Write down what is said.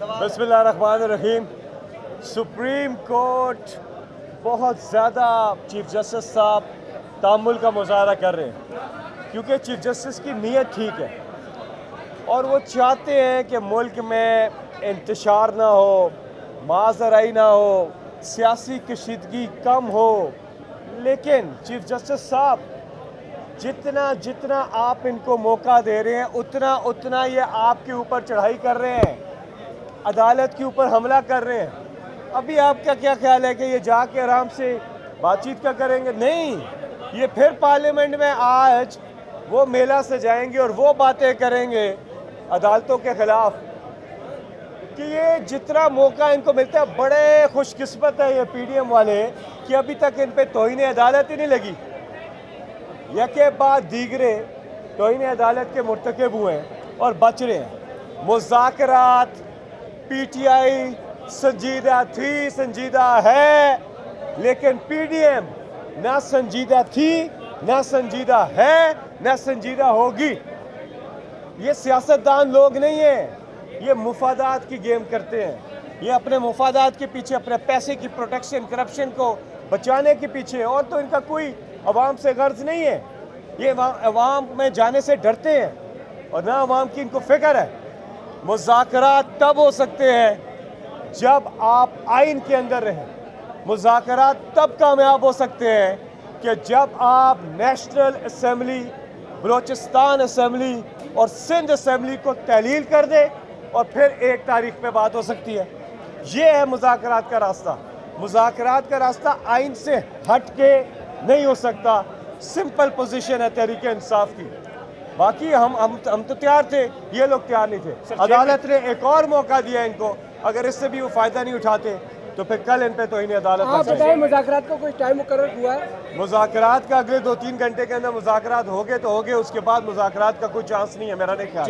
बिस्मिल्लाहिर्रहमानिर्रहीम। Supreme court बहुत ज़्यादा चीफ जस्टिस साहब तामुल का मुजाहरा कर रहे हैं क्योंकि चीफ जस्टिस की नीयत ठीक है और वो चाहते हैं कि मुल्क में इंतशार ना हो, माजराई ना हो, सियासी कशीदगी कम हो। लेकिन चीफ जस्टिस साहब जितना जितना आप इनको मौका दे रहे हैं उतना उतना ये आपके ऊपर चढ़ाई कर रहे हैं, अदालत के ऊपर हमला कर रहे हैं। अभी आपका क्या ख्याल है कि ये जाके आराम से बातचीत का करेंगे? नहीं, ये फिर पार्लियामेंट में आज वो मेला सजाएंगे और वो बातें करेंगे अदालतों के खिलाफ कि ये जितना मौका इनको मिलता है। बड़े खुशकिस्मत है ये पीडीएम वाले कि अभी तक इन पे तौहीन अदालत ही नहीं लगी। यके बाद दीगरे तौहीन अदालत के मुर्तकिब हुए हैं और बच रहे हैं। मुज़ाकरात पीटीआई संजीदा थी, संजीदा है, लेकिन पीडीएम ना संजीदा थी, ना संजीदा है, ना संजीदा होगी। ये सियासतदान लोग नहीं हैं, ये मुफादात की गेम करते हैं। ये अपने मुफादात के पीछे, अपने पैसे की प्रोटेक्शन, करप्शन को बचाने के पीछे, और तो इनका कोई अवाम से गर्ज नहीं है। ये अवाम में जाने से डरते हैं और ना अवाम की इनको फिक्र है। मुज़ाकरात तब हो सकते हैं जब आप आइन के अंदर रहें। मुज़ाकरात तब कामयाब हो सकते हैं कि जब आप नेशनल असम्बली, बलोचिस्तान असम्बली और सिंध असम्बली को तहलील कर दें और फिर 1 तारीख पे बात हो सकती है। ये है मुज़ाकरात का रास्ता। मुज़ाकरात का रास्ता आइन से हट के नहीं हो सकता। सिंपल पोजीशन है तहरीक इंसाफ की। बाकी हम तो तैयार थे, ये लोग तैयार नहीं थे। अदालत ने एक और मौका दिया इनको, अगर इससे भी वो फ़ायदा नहीं उठाते तो फिर कल इन पे तो इन्हें अदालत में बताएं, मुज़ाकरात का कोई टाइम मुकर्रर हुआ है? मुज़ाकरात का अगले 2-3 घंटे के अंदर मुज़ाकरात हो गए तो हो गए, उसके बाद मुज़ाकरात का कोई चांस नहीं है मेरा नहीं ख्याल।